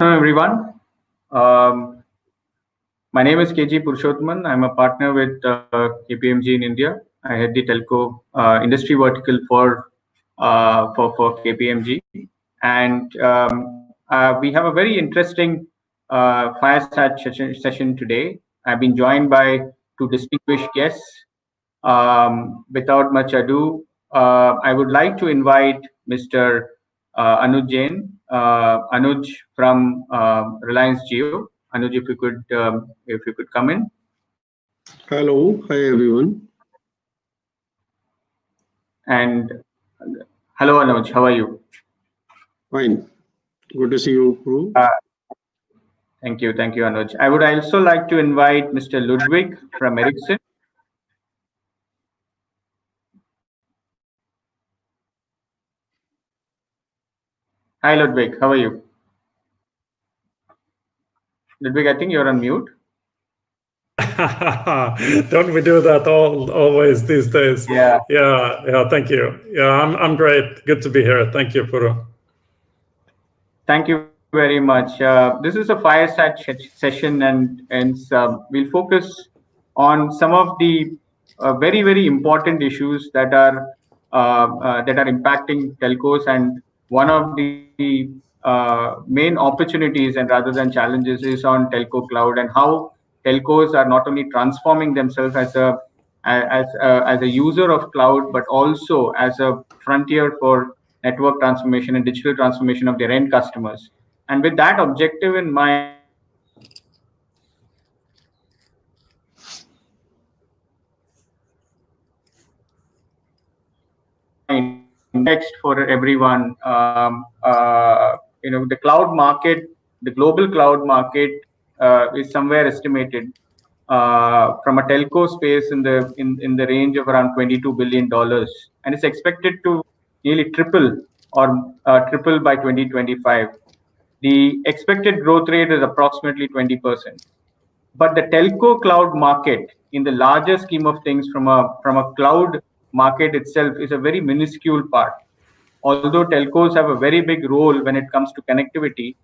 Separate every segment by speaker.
Speaker 1: Hello, everyone. Um, my name is KG Purushothaman. I'm a partner with KPMG in India. I head the telco industry vertical for KPMG, and we have a very interesting fireside session today. I've been joined by two distinguished guests. Without much ado, I would like to invite Mr. Anuj Jain. Anuj from Reliance Jio. Anuj, if you could come in.
Speaker 2: Hello, hi everyone.
Speaker 1: And hello, Anuj. How are you?
Speaker 2: Fine. Good to see you, Puru.
Speaker 1: Thank you, Anuj. I would also like to invite Mr. Ludwig from Ericsson. Hi, Ludwig. How are you? Ludwig, I think you're on mute.
Speaker 3: Don't we do that always these days?
Speaker 1: Yeah.
Speaker 3: Yeah. Thank you. Yeah, I'm great. Good to be here. Thank you, Puru.
Speaker 1: Thank you very much. This is a fireside session, and we'll focus on some of the very important issues that are impacting telcos, and one of the main opportunities and rather than challenges is on telco cloud, and how telcos are not only transforming themselves as a user of cloud, but also as a frontier for network transformation and digital transformation of their end customers. And with that objective in mind, next for everyone, the cloud market, the global cloud market is somewhere estimated from a telco space in the range of around $22 billion, and it's expected to nearly triple by 2025. The expected growth rate is approximately 20%. But the telco cloud market, in the larger scheme of things, from a cloud market itself, is a very minuscule part. Although telcos have a very big role when it comes to connectivity,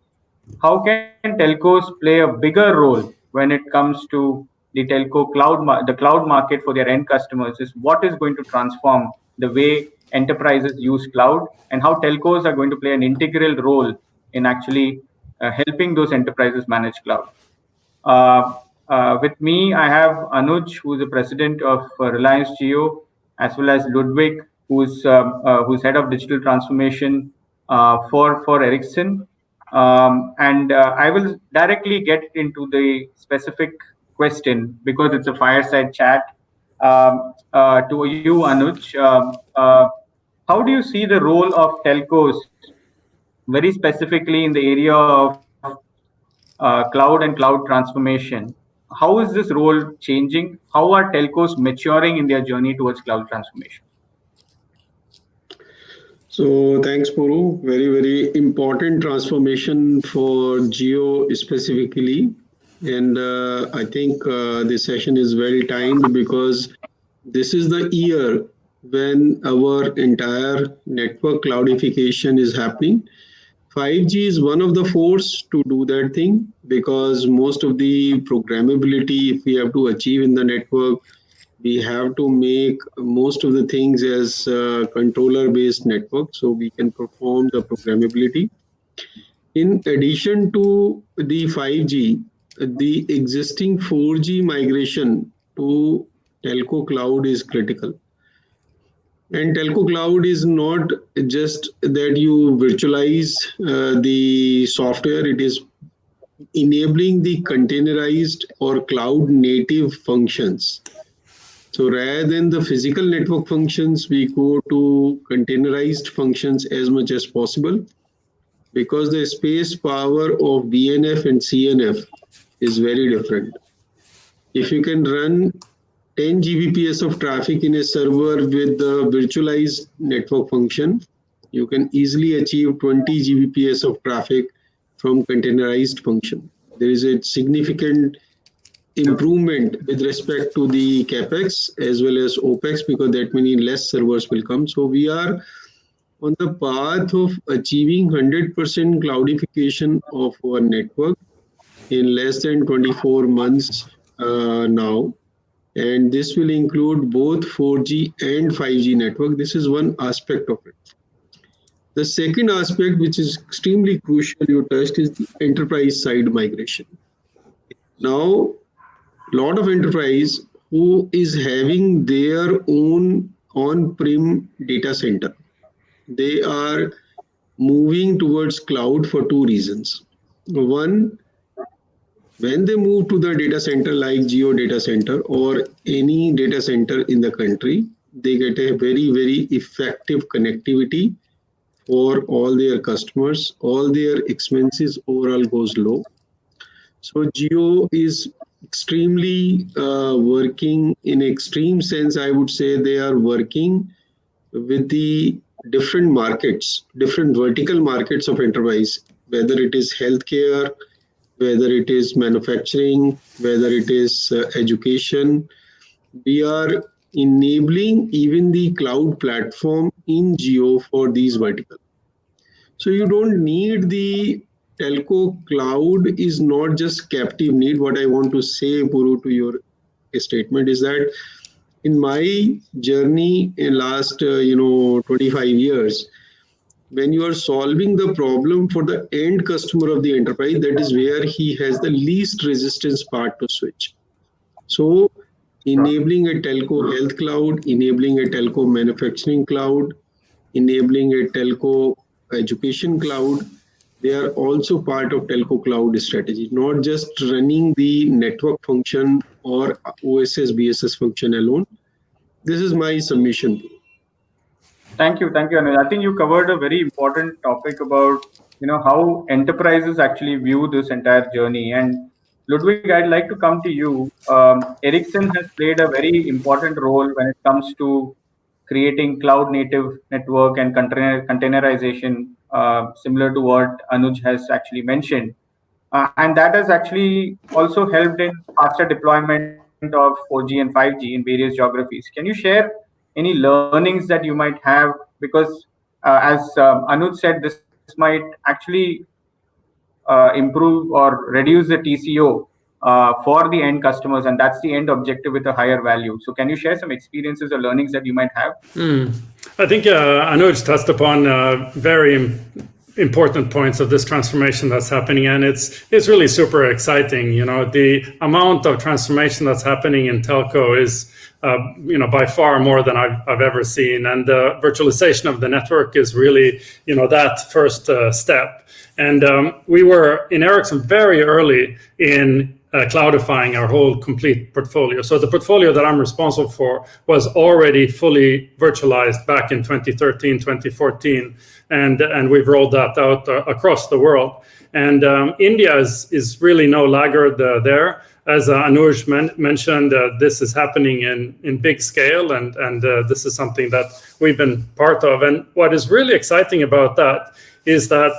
Speaker 1: how can telcos play a bigger role when it comes to the cloud market for their end customers? Is what is going to transform the way enterprises use cloud, and how telcos are going to play an integral role in actually helping those enterprises manage cloud. With me, I have Anuj, who's the president of Reliance Jio, as well as Ludwig, who's head of digital transformation for Ericsson. And I will directly get into the specific question because it's a fireside chat. To you, Anuj, how do you see the role of telcos, very specifically in the area of cloud and cloud transformation? How is this role changing? How are telcos maturing in their journey towards cloud transformation?
Speaker 2: So thanks, Puru. Very important transformation for Geo specifically. And I think this session is well timed because this is the year when our entire network cloudification is happening. 5G is one of the force to do that thing because most of the programmability, if we have to achieve in the network, we have to make most of the things as controller based network so we can perform the programmability. In addition to the 5G, the existing 4G migration to telco cloud is critical. And telco cloud is not just that you virtualize the software, it is enabling the containerized or cloud native functions. So rather than the physical network functions, we go to containerized functions as much as possible because the space power of BNF and CNF is very different. If you can run 10 Gbps of traffic in a server with the virtualized network function, you can easily achieve 20 Gbps of traffic from containerized function. There is a significant improvement with respect to the capex as well as opex because that many less servers will come. So we are on the path of achieving 100% cloudification of our network in less than 24 months now. And this will include both 4G and 5G network. This is one aspect of it. The second aspect, which is extremely crucial, you touched, is the enterprise side migration. Now, a lot of enterprise who is having their own on-prem data center, they are moving towards cloud for two reasons. One, when they move to the data center like Jio data center or any data center in the country, they get a very, very effective connectivity for all their customers. All their expenses overall goes low. So Jio is extremely working in extreme sense. I would say they are working with the different markets, different vertical markets of enterprise, whether it is healthcare, whether it is manufacturing, whether it is education. We are enabling even the cloud platform in Jio for these verticals. So you don't need the telco cloud is not just captive need. What I want to say, Puru, to your statement is that in my journey in last 25 years, when you are solving the problem for the end customer of the enterprise, that is where he has the least resistance part to switch. So enabling a telco health cloud, enabling a telco manufacturing cloud, enabling a telco education cloud, they are also part of telco cloud strategy, not just running the network function or OSS BSS function alone. This is my submission.
Speaker 1: Thank you, Anuj. I think you covered a very important topic about how enterprises actually view this entire journey. And Ludwig, I'd like to come to you. Ericsson has played a very important role when it comes to creating cloud native network and containerization, similar to what Anuj has actually mentioned. And that has actually also helped in faster deployment of 4G and 5G in various geographies. Can you share any learnings that you might have? Because as Anuj said, this might actually improve or reduce the TCO for the end customers, and that's the end objective with a higher value. So can you share some experiences or learnings that you might have?
Speaker 3: I think Anuj touched upon very important points of this transformation that's happening, and it's really super exciting. The amount of transformation that's happening in telco is by far more than I've ever seen, and the virtualization of the network is really that first step. And we were in Ericsson very early in cloudifying our whole complete portfolio. So the portfolio that I'm responsible for was already fully virtualized back in 2013, 2014, and we've rolled that out across the world. And India is really no laggard there. As Anuj mentioned, this is happening in big scale, and this is something that we've been part of. And what is really exciting about that is that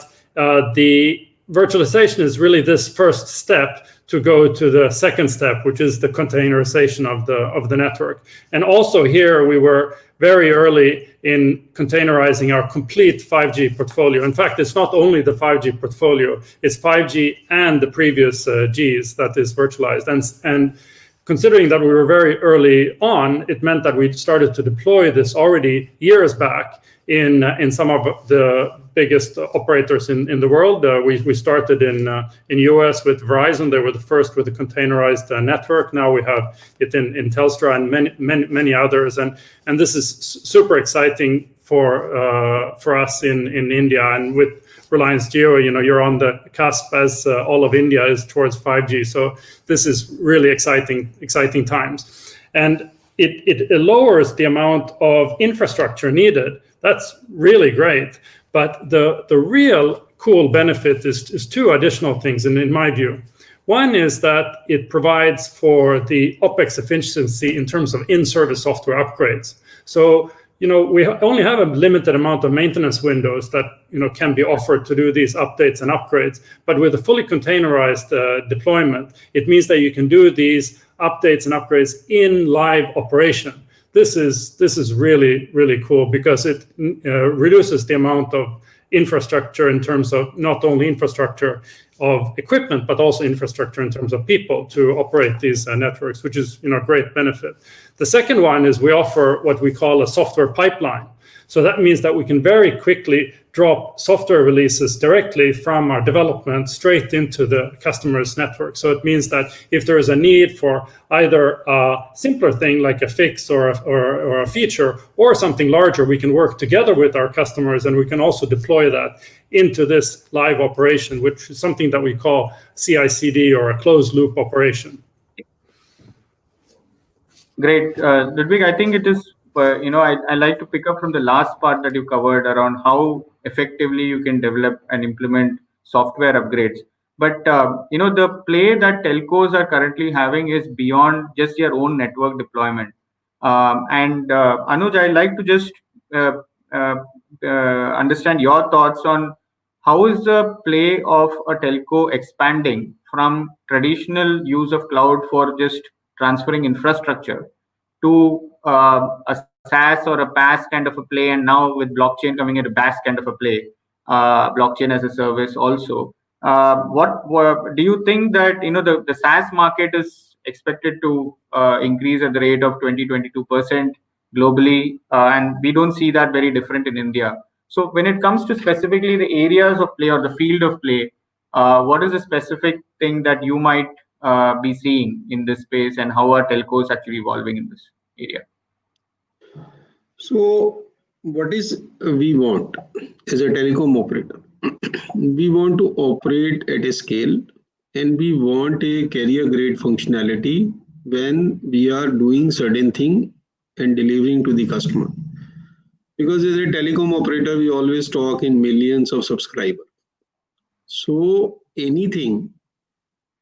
Speaker 3: the virtualization is really this first step to go to the second step, which is the containerization of the network. And also here we were very early in containerizing our complete 5G portfolio. In fact, it's not only the 5G portfolio, it's 5G and the previous Gs that is virtualized. And considering that we were very early on, it meant that we started to deploy this already years back in some of the biggest operators in the world. We started in US with Verizon. They were the first with a containerized network. Now we have it in Telstra and many others. And this is super exciting for us in India. And with Reliance Jio, you're on the cusp as all of India is towards 5G. So this is really exciting times. And it lowers the amount of infrastructure needed. That's really great. But the real cool benefit is two additional things, in my view. One is that it provides for the OpEx efficiency in terms of in-service software upgrades. So, we only have a limited amount of maintenance windows that, can be offered to do these updates and upgrades. But with a fully containerized deployment, it means that you can do these updates and upgrades in live operation. this is really, really cool because it reduces the amount of infrastructure in terms of not only infrastructure of equipment, but also infrastructure in terms of people to operate these networks, which is great benefit. The second one is we offer what we call a software pipeline. So that means that we can very quickly drop software releases directly from our development straight into the customer's network. So it means that if there is a need for either a simpler thing like a fix or a feature or something larger, we can work together with our customers and we can also deploy that into this live operation, which is something that we call CI/CD or a closed loop operation.
Speaker 1: Great. Ludwig, I think it is, I like to pick up from the last part that you covered around how effectively you can develop and implement software upgrades. But, the play that telcos are currently having is beyond just your own network deployment. Anuj, I'd like to just understand your thoughts on how is the play of a telco expanding from traditional use of cloud for just transferring infrastructure to a SaaS or a PaaS kind of a play, and now with blockchain coming into BaaS kind of a play, blockchain as a service also. What do you think that the SaaS market is expected to increase at the rate of 20-22% globally, and we don't see that very different in India. So when it comes to specifically the areas of play or the field of play, what is the specific thing that you might be seeing in this space, and how are telcos actually evolving in this area?
Speaker 2: So what is we want as a telecom operator? We want to operate at a scale and we want a carrier grade functionality when we are doing certain thing and delivering to the customer. Because as a telecom operator, we always talk in millions of subscribers. So anything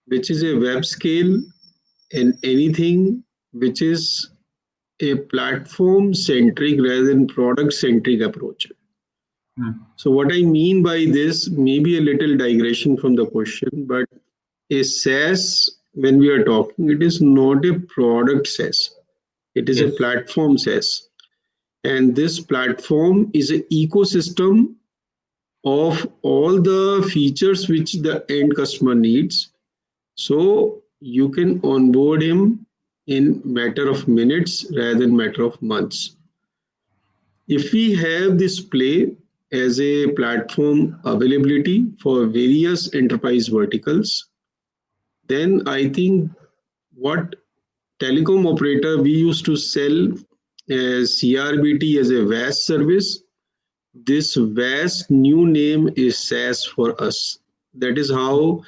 Speaker 2: which is a web scale and anything which is a platform centric rather than product centric approach. So what I mean by this may be a little digression from the question, but a SaaS, when we are talking, it is not a product SaaS. It is a platform SaaS. And this platform is an ecosystem of all the features which the end customer needs. So you can onboard him in matter of minutes rather than matter of months. If we have this play as a platform availability for various enterprise verticals, then I think what telecom operator we used to sell as CRBT as a VAS service, this VAS new name is SaaS for us. That is how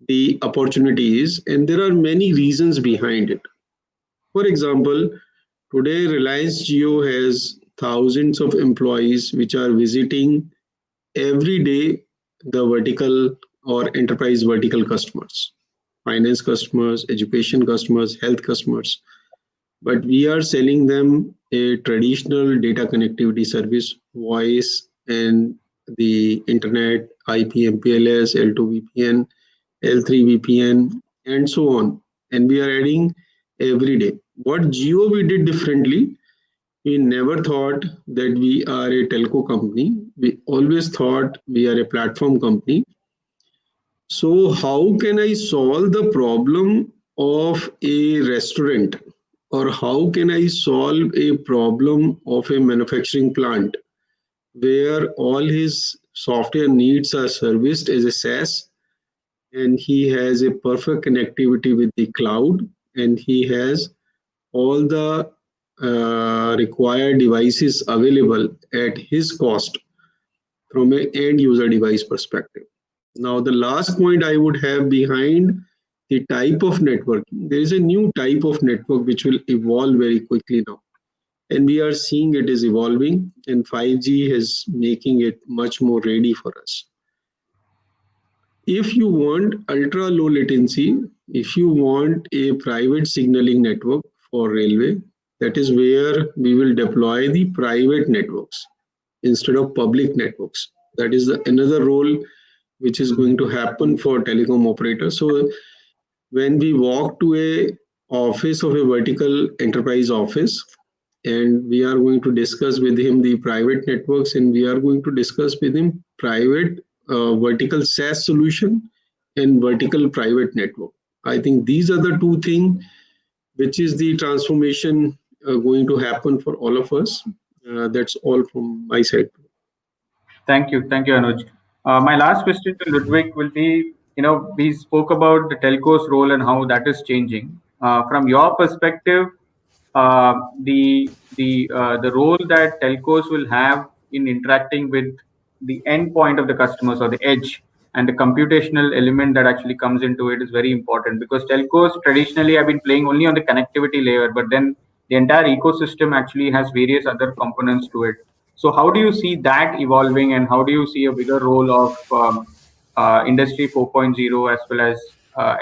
Speaker 2: the opportunity is, and there are many reasons behind it. For example, today Reliance Jio has thousands of employees which are visiting every day the vertical or enterprise vertical customers, finance customers, education customers, health customers. But we are selling them a traditional data connectivity service, voice and the internet, IP, MPLS, L2 VPN, L3 VPN, and so on. And we are adding every day. What Jio we did differently, we never thought that we are a telco company. We always thought we are a platform company. So how can I solve the problem of a restaurant, or how can I solve a problem of a manufacturing plant where all his software needs are serviced as a SaaS, and he has a perfect connectivity with the cloud, and he has all the required devices available at his cost from an end user device perspective. Now, the last point I would have behind the type of networking, there is a new type of network which will evolve very quickly now. And we are seeing it is evolving, and 5G is making it much more ready for us. If you want ultra low latency, if you want a private signaling network for railway, that is where we will deploy the private networks instead of public networks. That is another role which is going to happen for telecom operators. So when we walk to a office of a vertical enterprise office, and we are going to discuss with him the private networks, and we are going to discuss with him private vertical SaaS solution and vertical private network. I think these are the two things which is the transformation going to happen for all of us. That's all from my side.
Speaker 1: Thank you, Anuj. My last question to Ludwig will be, we spoke about the telco's role and how that is changing. From your perspective, the role that telcos will have in interacting with the end point of the customers or the edge, and the computational element that actually comes into it is very important, because telcos traditionally have been playing only on the connectivity layer, but then the entire ecosystem actually has various other components to it. So how do you see that evolving, and how do you see a bigger role of Industry 4.0 as well as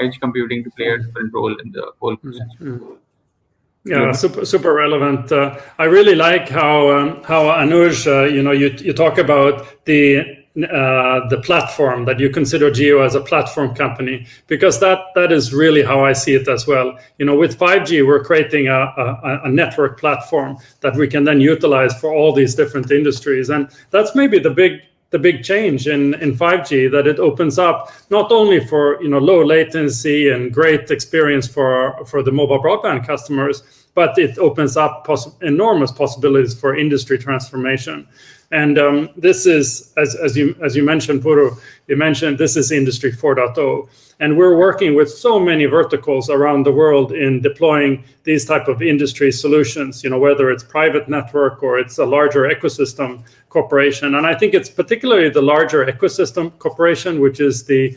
Speaker 1: edge computing to play a different role in the whole process?
Speaker 3: Yeah, super relevant. I really like how Anuj, you talk about the platform, that you consider Jio as a platform company, because that is really how I see it as well. With 5G, we're creating a network platform that we can then utilize for all these different industries, and that's maybe the big change in 5G, that it opens up not only for low latency and great experience for the mobile broadband customers, but it opens up enormous possibilities for industry transformation. And this is, as you mentioned, Puru, you mentioned this is Industry 4.0, and we're working with so many verticals around the world in deploying these type of industry solutions. Whether it's private network or it's a larger ecosystem corporation, and I think it's particularly the larger ecosystem corporation which is the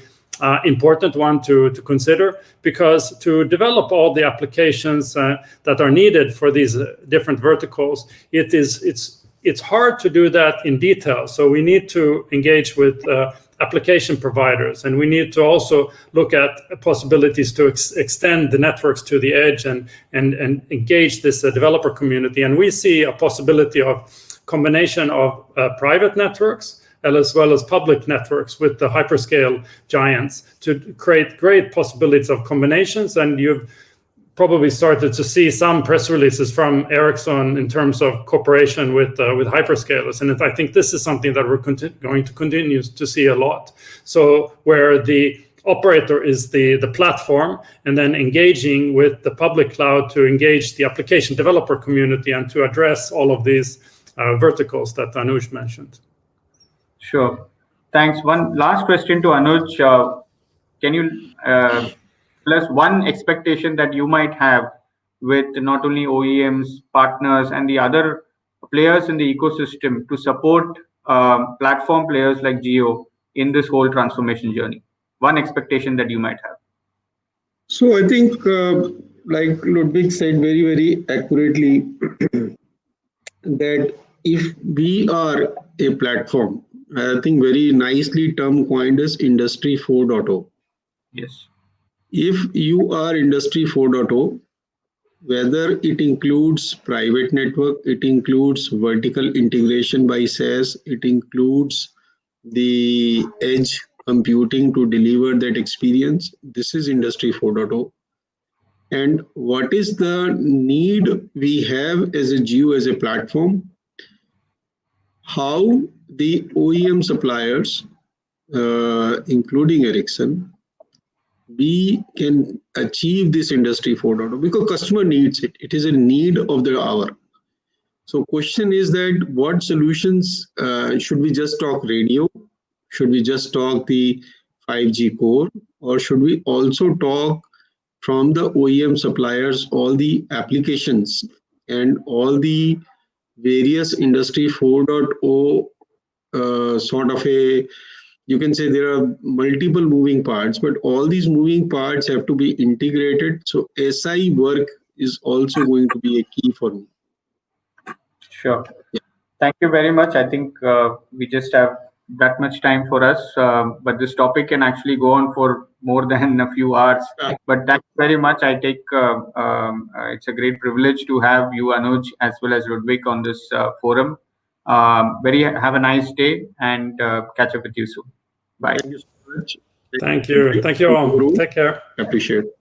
Speaker 3: important one to consider, because to develop all the applications that are needed for these different verticals, it's hard to do that in detail. So we need to engage with application providers, and we need to also look at possibilities to extend the networks to the edge and engage this developer community. And we see a possibility of combination of private networks as well as public networks with the hyperscale giants to create great possibilities of combinations. And you've probably started to see some press releases from Ericsson in terms of cooperation with hyperscalers. And I think this is something that we're going to continue to see a lot. So where the operator is the platform, and then engaging with the public cloud to engage the application developer community and to address all of these verticals that Anuj mentioned.
Speaker 1: Sure. Thanks. One last question to Anuj. Can you plus one expectation that you might have with not only OEMs, partners, and the other players in the ecosystem to support platform players like Jio in this whole transformation journey? One expectation that you might have.
Speaker 2: So I think, like Ludwig said very, very accurately, that if we are a platform, I think very nicely term coined as Industry 4.0.
Speaker 1: Yes.
Speaker 2: If you are Industry 4.0, whether it includes private network, it includes vertical integration by SaaS, it includes the edge computing to deliver that experience, this is Industry 4.0. And what is the need we have as a Jio, as a platform? How the OEM suppliers, including Ericsson, we can achieve this Industry 4.0, because customer needs it. It is a need of the hour. So question is that what solutions, should we just talk radio? Should we just talk the 5G core? Or should we also talk from the OEM suppliers all the applications and all the various Industry 4.0 sort of a, you can say there are multiple moving parts, but all these moving parts have to be integrated. So SI work is also going to be a key for me.
Speaker 1: Sure. Yeah. Thank you very much. I think we just have that much time for us, but this topic can actually go on for more than a few hours. But thank you very much. I take it's a great privilege to have you, Anuj, as well as Ludwig on this forum. Have a nice day, and catch up with you soon. Bye.
Speaker 2: Thank you so much.
Speaker 3: Thank you. Thank you all. Take care.
Speaker 2: Appreciate it.